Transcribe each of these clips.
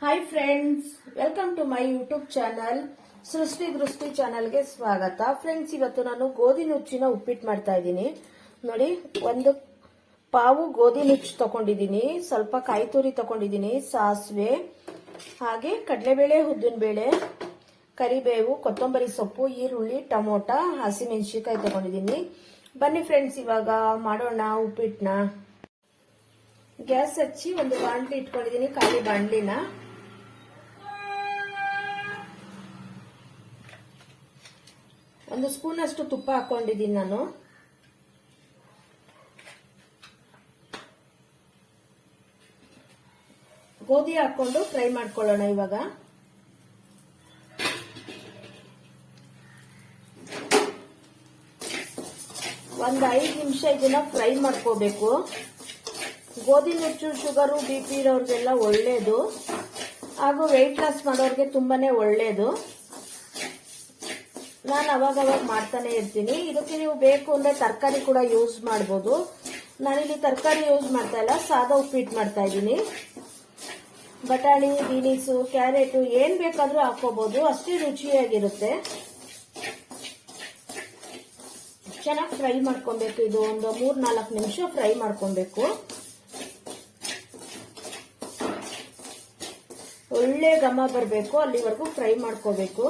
Hi friends, welcome to my YouTube channel Srishti Grishti ಚಾನಲ್ಗೆ ಸ್ವಾಗತ. Friends, ಇವತ್ತು ನಾನು ಗೋಧಿ ನುಚ್ಚಿನ ಉಪ್ಪಿಟ್ಟು ಮಾಡ್ತಾ ಇದ್ದೀನಿ. ನೋಡಿ, ಒಂದು ಪಾವು ಗೋಧಿ ನುಚ್ಚು ತಗೊಂಡಿದ್ದೀನಿ, ಸ್ವಲ್ಪ ಕಾಯಿ ತುರಿ ತಗೊಂಡಿದ್ದೀನಿ, ಸಾಸಿವೆ, ಹಾಗೆ ಕಡಲೆಬೇಳೆ, ಉದ್ದಿನಬೇಳೆ, ಕರಿಬೇವು, ಕೊತ್ತಂಬರಿ ಸೊಪ್ಪು, ಈರುಳ್ಳಿ, ಟೊಮೊಟೊ, ಹಸಿಮೆಣಸಿನಕಾಯಿ ತಗೊಂಡಿದ್ದೀನಿ. ಬನ್ನಿ ಫ್ರೆಂಡ್ಸ್, ಇವಾಗ ಮಾಡೋಣ ಉಪ್ಪಿಟ್ಟನ್ನ. ಗ್ಯಾಸ್ ಹಚ್ಚಿ ಒಂದು ಬಾಣಲಿ ಇಟ್ಕೊಂಡಿದ್ದೀನಿ, ಖಾಲಿ ಬಾಣಲಿನ. ಒಂದು ಸ್ಪೂನ್ ಅಷ್ಟು ತುಪ್ಪ ಹಾಕೊಂಡಿದ್ದೀನಿ ನಾನು. ಗೋಧಿ ಹಾಕೊಂಡು ಫ್ರೈ ಮಾಡ್ಕೊಳ್ಳೋಣ ಇವಾಗ. ಒಂದು 5 ನಿಮಿಷ ಇದನ್ನ ಫ್ರೈ ಮಾಡ್ಕೋಬೇಕು. ಗೋಧಿ ನುಚ್ಚು ಶುಗರು BP ಇರೋರಿಗೆಲ್ಲ ಒಳ್ಳೇದು, ಹಾಗೂ ವೆಯ್ಟ್ ಲಾಸ್ ಮಾಡೋರಿಗೆ ತುಂಬಾನೇ ಒಳ್ಳೇದು. ನಾನು ಅವಾಗ ಮಾಡ್ತಾನೆ ಇರ್ತೀನಿ. ಇದಕ್ಕೆ ನೀವು ಬೇಕು ಅಂದ್ರೆ ತರಕಾರಿ ಕೂಡ ಯೂಸ್ ಮಾಡಬಹುದು. ನಾನಿಲ್ಲಿ ತರಕಾರಿ ಯೂಸ್ ಮಾಡ್ತಾ ಇಲ್ಲ, ಸಾದಾ ಉಪ್ಪಿಟ್ಟು ಮಾಡ್ತಾ ಇದ್ದೀನಿ. ಬಟಾಣಿ, ಬೀನೀಸು, ಕ್ಯಾರೆಟ್ ಏನ್ ಬೇಕಾದ್ರೂ ಹಾಕೋಬಹುದು, ಅಷ್ಟೇ ರುಚಿಯಾಗಿರುತ್ತೆ. ಚೆನ್ನಾಗಿ ಫ್ರೈ ಮಾಡ್ಕೊಬೇಕು. ಇದು ಒಂದು 3-4 ನಿಮಿಷ ಫ್ರೈ ಮಾಡ್ಕೊಬೇಕು. ಒಳ್ಳೆ ಘಮ ಬರಬೇಕು, ಅಲ್ಲಿವರೆಗೂ ಫ್ರೈ ಮಾಡ್ಕೋಬೇಕು.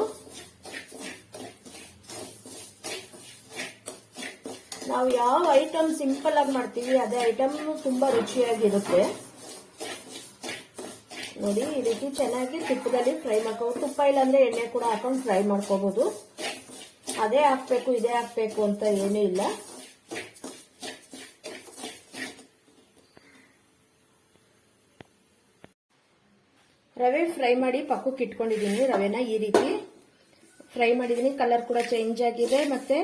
ನಾವು ಯಾವ ಐಟಮ್ ಸಿಂಪಲ್ ಆಗಿ ಮಾಡ್ತೀವಿ ಅದೇ ಐಟಮ್ ತುಂಬಾ ರುಚಿಯಾಗಿರುತ್ತೆ. ನೋಡಿ, ಈ ರೀತಿ ಚೆನ್ನಾಗಿ ತುಪ್ಪದಲ್ಲಿ ಫ್ರೈ ಮಾಡ್ಕೋಬಹುದು. ತುಪ್ಪ ಇಲ್ಲಾಂದ್ರೆ ಎಣ್ಣೆ ಕೂಡ ಹಾಕೊಂಡು ಫ್ರೈ ಮಾಡ್ಕೋಬಹುದು. ಅದೇ ಹಾಕ್ಬೇಕು ಇದೇ ಹಾಕ್ಬೇಕು ಅಂತ ಏನೂ ಇಲ್ಲ. ರವೆ ಫ್ರೈ ಮಾಡಿ ಪಕ್ಕಕ್ಕೆ ಇಟ್ಕೊಂಡಿದ್ದೀನಿ. ರವೆನ ಈ ರೀತಿ ಫ್ರೈ ಮಾಡಿದ್ದೀನಿ. ಕಲರ್ ಕೂಡ ಚೇಂಜ್ ಆಗಿದೆ, ಮತ್ತೆ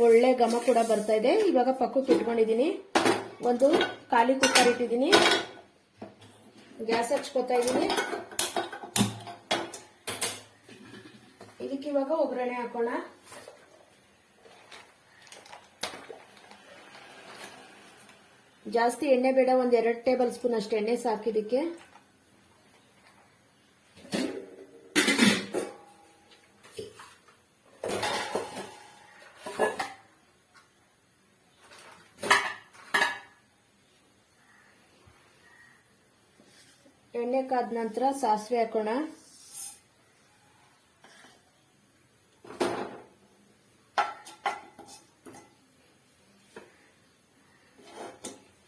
ಒಳ್ಳೆ ಘಮ ಕೂಡ ಬರ್ತಾ ಇದೆ. ಇವಾಗ ಪಕ್ಕಕ್ಕೆ ಇಟ್ಕೊಂಡಿದ್ದೀನಿ. ಒಂದು ಖಾಲಿ ಕುಕ್ಕರ್ ಇಟ್ಟಿದ್ದೀನಿ, ಗ್ಯಾಸ್ ಹಚ್ಕೋತಾ ಇದ್ದೀನಿ. ಇದಕ್ಕೆ ಇವಾಗ ಒಗ್ಗರಣೆ ಹಾಕೋಣ. ಜಾಸ್ತಿ ಎಣ್ಣೆ ಬೇಡ, ಒಂದ್ 2 ಟೇಬಲ್ ಸ್ಪೂನ್ ಅಷ್ಟು ಎಣ್ಣೆ ಸಾಕಿದಕ್ಕೆ. ಎಣ್ಣೆ ಕಾದ ನಂತರ ಸಾಸಿವೆ ಹಾಕೋಣ.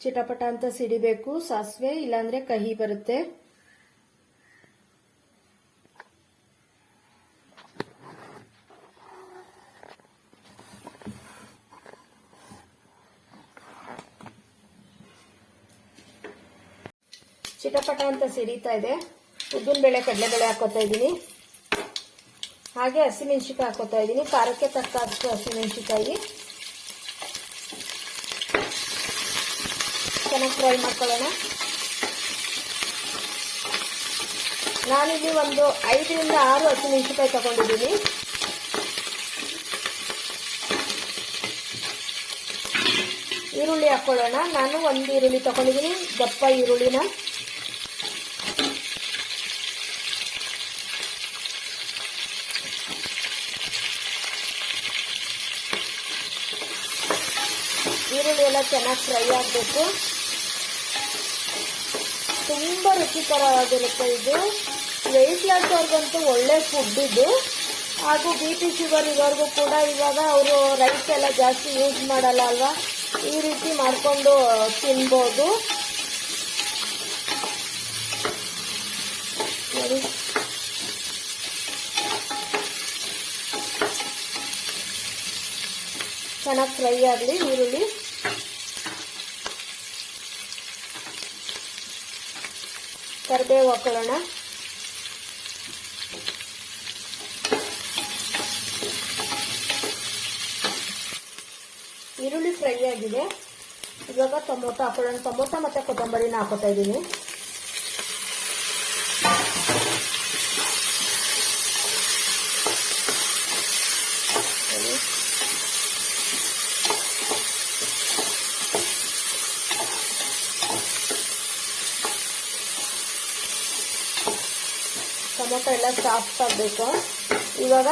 ಚಿಟಪಟ ಅಂತ ಸಿಡಿಬೇಕು ಸಾಸಿವೆ, ಇಲ್ಲಾಂದ್ರೆ ಕಹಿ ಬರುತ್ತೆ. ಚಿಟಪಟ ಅಂತ ಸಿಡಿತಾ ಇದೆ. ಉದ್ದಿನಬೇಳೆ, ಕಡಲೆಬೇಳೆ ಹಾಕೋತಾ ಇದ್ದೀನಿ. ಹಾಗೆ ಹಸಿಮೆಣಸಿನಕಾಯಿ ಹಾಕೋತಾ ಇದ್ದೀನಿ. ಖಾರಕ್ಕೆ ತಕ್ಕ ಅಷ್ಟು ಹಸಿಮೆಣಸಿನಕಾಯಿ. ಚೆನ್ನಾಗಿ ಫ್ರೈ ಮಾಡ್ಕೊಳ್ಳೋಣ. ನಾನಿಲ್ಲಿ ಒಂದು 5ರಿಂದ 6 ಹಸಿಮೆಣಸಿನಕಾಯಿ ತಗೊಂಡಿದ್ದೀನಿ. ಈರುಳ್ಳಿ ಹಾಕೊಳ್ಳೋಣ. ನಾನು ಒಂದು ಈರುಳ್ಳಿ ತಗೊಂಡಿದ್ದೀನಿ, ದಪ್ಪ ಈರುಳ್ಳಿನ. ಈರುಳ್ಳಿ ಎಲ್ಲ ಚೆನ್ನಾಗಿ ಫ್ರೈ ಆಗಬೇಕು. ತುಂಬಾ ರುಚಿಕರವಾಗಿರುತ್ತೆ ಇದು. ವೆಯ್ಟ್ ಲಾಸ್ ಅವ್ರಿಗಂತೂ ಒಳ್ಳೆ ಫುಡ್ ಇದು. ಹಾಗೂ BP ಶುಗರ್ ಇರೋರ್ಗೂ ಕೂಡ ಇವಾಗ ಅವರು ರೈಸ್ ಎಲ್ಲ ಜಾಸ್ತಿ ಯೂಸ್ ಮಾಡಲ್ಲ ಅಲ್ವಾ, ಈ ರೀತಿ ಮಾಡ್ಕೊಂಡು ತಿನ್ಬೋದು. ನೋಡಿ, ಚೆನ್ನಾಗಿ ಫ್ರೈ ಆಗಲಿ ಈರುಳ್ಳಿ. ಕರಿಬೇವು ಹಾಕೊಳ್ಳೋಣ. ಈರುಳ್ಳಿ ಫ್ರೈ ಆಗಿದೆ. ಇವಾಗ ಟೊಮೊಟೊ ಹಾಕೊಳ್ಳೋಣ. ಟೊಮೊಟೊ ಮತ್ತೆ ಕೊತ್ತಂಬರಿನ ಹಾಕೋತಾ ಇದ್ದೀನಿ. ಟೊಮೊಟೊ ಎಲ್ಲ ಸಾಫ್ಟ್ ಆಗಬೇಕು. ಇವಾಗ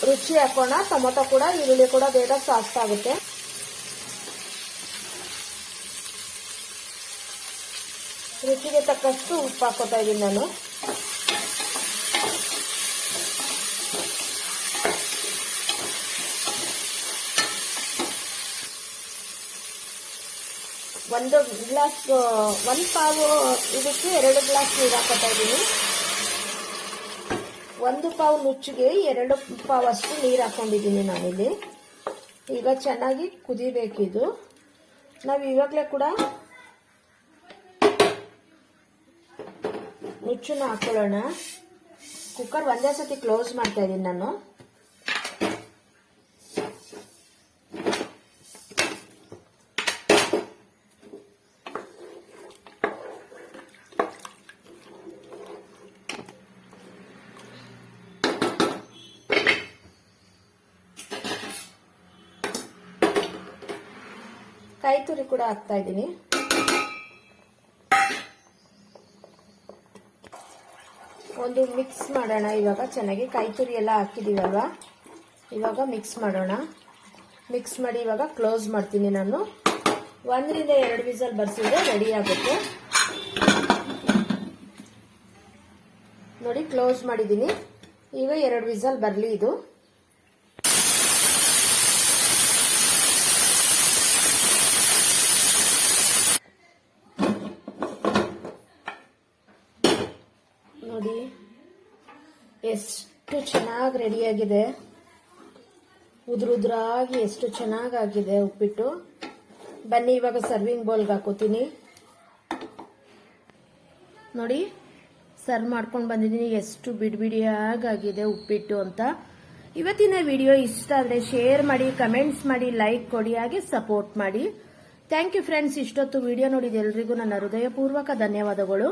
ರುಚಿ ಹಾಕೋಣ. ಟೊಮೊಟೊ ಕೂಡ ಈರುಳ್ಳಿ ಕೂಡ ಬೇಗ ಸಾಫ್ಟ್ ಆಗುತ್ತೆ. ರುಚಿಗೆ ತಕ್ಕಷ್ಟು ಉಪ್ಪು ಹಾಕೋತಾ ಇದ್ದೀನಿ ನಾನು. ಒಂದು ಪಾವು ಇದಕ್ಕೆ 2 ಗ್ಲಾಸ್ ನೀರು ಹಾಕೋತಾ ಇದ್ದೀನಿ. 1 ಪಾವು ನುಚ್ಚಿಗೆ 2 ಪಾವು ಅಷ್ಟು ನೀರು ಹಾಕೊಂಡಿದ್ದೀನಿ ನಾನಿಲ್ಲಿ. ಈಗ ಚೆನ್ನಾಗಿ ಕುದಿಬೇಕಿದು. ನಾವು ಇವಾಗಲೇ ಕೂಡ ನುಚ್ಚನ್ನ ಹಾಕೊಳ್ಳೋಣ. ಕುಕ್ಕರ್ ಒಂದೇ ಸತಿ ಕ್ಲೋಸ್ ಮಾಡ್ತಾ ಇದ್ದೀನಿ ನಾನು. ಕಾಯಿ ತುರಿ ಕೂಡ ಹಾಕ್ತಾ ಇದ್ದೀನಿ. ಒಂದು ಮಿಕ್ಸ್ ಮಾಡೋಣ. ಇವಾಗ ಚೆನ್ನಾಗಿ ಕಾಯಿ ತುರಿ ಎಲ್ಲ ಹಾಕಿದೀವಲ್ವಾ, ಇವಾಗ ಮಿಕ್ಸ್ ಮಾಡೋಣ. ಮಿಕ್ಸ್ ಮಾಡಿ ಇವಾಗ ಕ್ಲೋಸ್ ಮಾಡ್ತೀನಿ ನಾನು. 1 ರಿಂದ 2 ವಿಸಲ್ ಬರ್ಸಿದ್ರೆ ರೆಡಿ ಆಗುತ್ತೆ. ನೋಡಿ ಕ್ಲೋಸ್ ಮಾಡಿದ್ದೀನಿ. ಈಗ 2 ವಿಸಲ್ ಬರಲಿ ಇದು. ನೋಡಿ ಎಷ್ಟು ಚೆನ್ನಾಗಿ ರೆಡಿಯಾಗಿದೆ. ಉದುರಾಗಿ ಎಷ್ಟು ಚೆನ್ನಾಗಾಗಿದೆ ಉಪ್ಪಿಟ್ಟು. ಬನ್ನಿ ಇವಾಗ ಸರ್ವಿಂಗ್ ಬೌಲ್ಗೆ ಹಾಕೋತೀನಿ. ನೋಡಿ ಸರ್ವ್ ಮಾಡ್ಕೊಂಡು ಬಂದಿದ್ದೀನಿ. ಎಷ್ಟು ಬಿಡಿಯಾಗಿದೆ ಉಪ್ಪಿಟ್ಟು ಅಂತ. ಇವತ್ತಿನ ವಿಡಿಯೋ ಇಷ್ಟ ಆದರೆ ಶೇರ್ ಮಾಡಿ, ಕಮೆಂಟ್ಸ್ ಮಾಡಿ, ಲೈಕ್ ಕೊಡಿ, ಹಾಗೆ ಸಪೋರ್ಟ್ ಮಾಡಿ. Thank you friends. ಇಷ್ಟೊತ್ತು ವಿಡಿಯೋ ನೋಡಿದ ಎಲ್ರಿಗೂ ನನ್ನ ಹೃದಯಪೂರ್ವಕ ಧನ್ಯವಾದಗಳು.